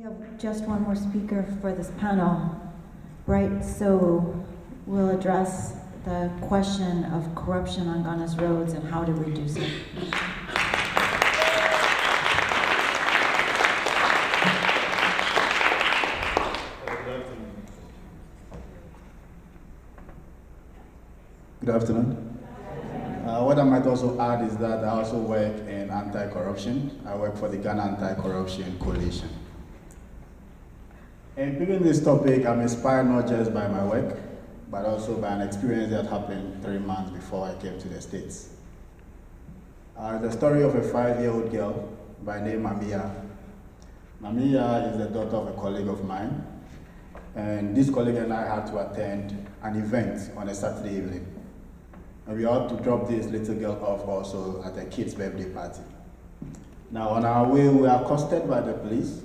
We have just one more speaker for this panel. Bright Sowu will address the question of corruption on Ghana's roads and how to reduce it. Good afternoon. What I might also add is that I also work in anti-corruption. I work for the Ghana Anti-Corruption Coalition. In picking this topic, I'm inspired not just by my work, but also by an experience that happened 3 months before I came to the States. The story of a 5-year-old girl by name Mamiya. Mamiya is the daughter of a colleague of mine, and this colleague and I had to attend an event on a Saturday evening. And we had to drop this little girl off also at a kid's birthday party. Now on our way, we were accosted by the police,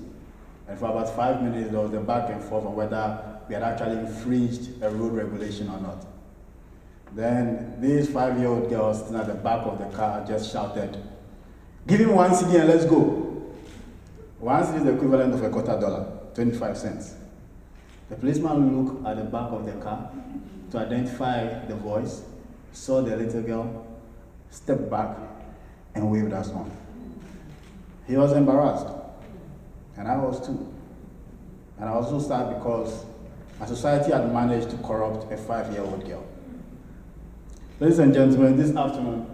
and for about 5 minutes there was a back and forth on whether we had actually infringed a road regulation or not. Then this 5-year-old girl sitting at the back of the car just shouted, "Give him 1 cedi and let's go." 1 cedi is the equivalent of $0.25, 25 cents. The policeman looked at the back of the car to identify the voice, saw the little girl, stepped back, and waved us on. He was embarrassed, and I was too. And I was also sad because our society had managed to corrupt a 5-year-old girl. Ladies and gentlemen, this afternoon,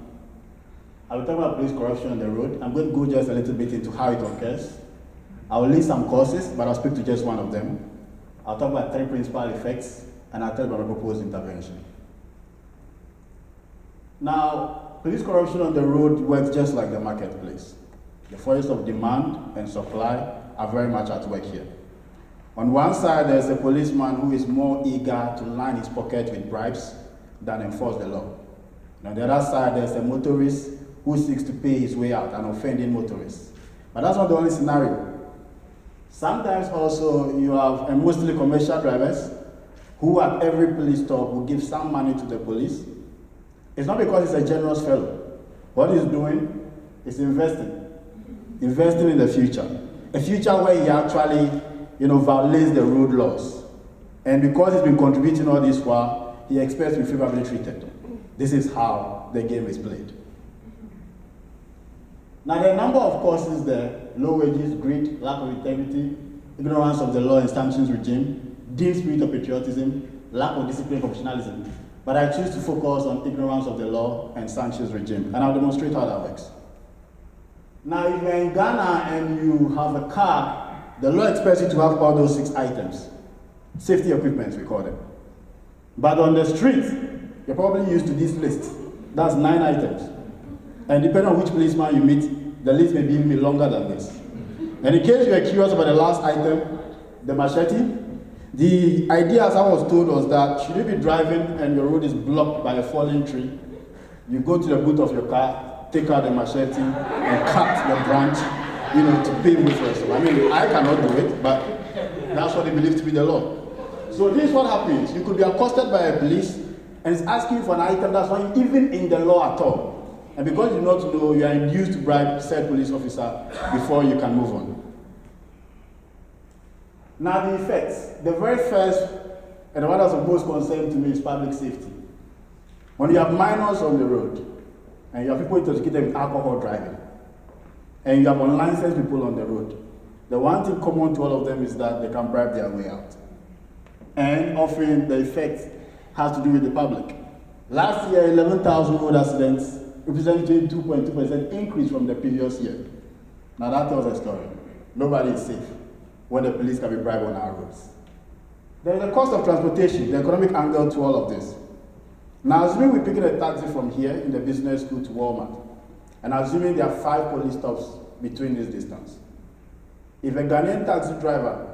I will talk about police corruption on the road. I'm going to go just a little bit into how it occurs. I will list some causes, but I'll speak to just one of them. I'll talk about 3 principal effects, and I'll tell you about my proposed intervention. Now, police corruption on the road works just like the marketplace. The forces of demand and supply are very much at work here. On one side, there's a policeman who is more eager to line his pocket with bribes than enforce the law. And on the other side, there's a motorist who seeks to pay his way out, an offending motorist. But that's not the only scenario. Sometimes also you have mostly commercial drivers who at every police stop will give some money to the police. It's not because he's a generous fellow. What he's doing is investing in the future. A future where he actually, violates the road laws. And because he's been contributing all this while, he expects to be favorably treated. This is how the game is played. Now there are a number of causes there: low wages, greed, lack of integrity, ignorance of the law and sanctions regime, dim spirit of patriotism, lack of discipline, professionalism. But I choose to focus on ignorance of the law and sanctions regime, and I'll demonstrate how that works. Now, if you're in Ghana and you have a car, the law expects you to have all those 6 items. Safety equipment, we call them. But on the street, you're probably used to this list. That's 9 items. And depending on which policeman you meet, the list may be even longer than this. And in case you're curious about the last item, the machete, the idea, as I was told, was that should you be driving and your road is blocked by a fallen tree, you go to the boot of your car, take out the machete, and cut the branch, to pave it first. I mean, I cannot do it, but that's what they believe to be the law. So this is what happens. You could be accosted by a police, and it's asking for an item that's not even in the law at all. And because you do not know, you are induced to bribe said police officer before you can move on. Now the effects. The very first, and the one that's of most concern to me, is public safety. When you have minors on the road, and you have people intoxicated with alcohol driving, and you have unlicensed people on the road, the one thing common to all of them is that they can bribe their way out. And often the effect has to do with the public. Last year, 11,000 road accidents, representing 2.2% increase from the previous year. Now that tells a story. Nobody is safe when the police can be bribed on our roads. There is a cost of transportation, the economic angle to all of this. Now, assuming we're picking a taxi from here in the business school to Walmart, and assuming there are 5 police stops between this distance, if a Ghanaian taxi driver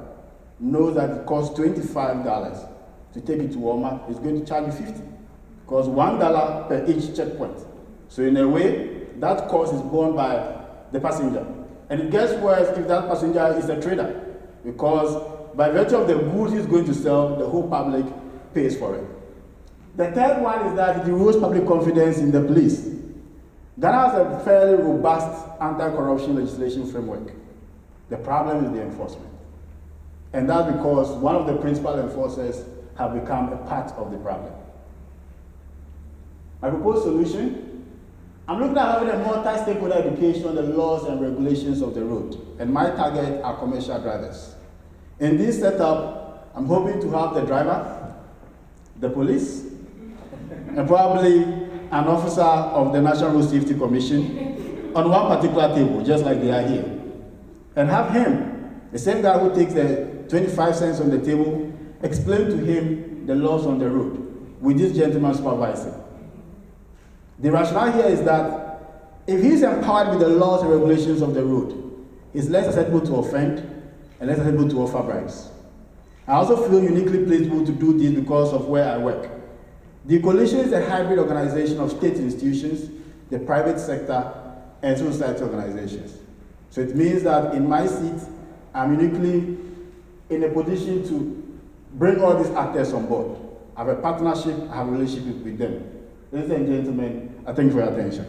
knows that it costs $25 to take it to Walmart, he's going to charge you $50, because $1 per each checkpoint. So in a way, that cost is borne by the passenger. And it gets worse if that passenger is a trader, because by virtue of the goods he's going to sell, the whole public pays for it. The third one is that it erodes public confidence in the police. Ghana has a fairly robust anti-corruption legislation framework. The problem is the enforcement. And that's because one of the principal enforcers have become a part of the problem. My proposed solution, I'm looking at having a multi-stakeholder education on the laws and regulations of the road, and my target are commercial drivers. In this setup, I'm hoping to have the driver, the police, and probably an officer of the National Road Safety Commission on one particular table, just like they are here. And have him, the same guy who takes the 25 cents on the table, explain to him the laws on the road, with this gentleman supervising. The rationale here is that if he's empowered with the laws and regulations of the road, he's less susceptible to offend and less susceptible to offer bribes. I also feel uniquely placed to do this because of where I work. The coalition is a hybrid organization of state institutions, the private sector, and civil society organizations. So it means that in my seat, I'm uniquely in a position to bring all these actors on board. I have a partnership, I have a relationship with them. Ladies and gentlemen, I thank you for your attention.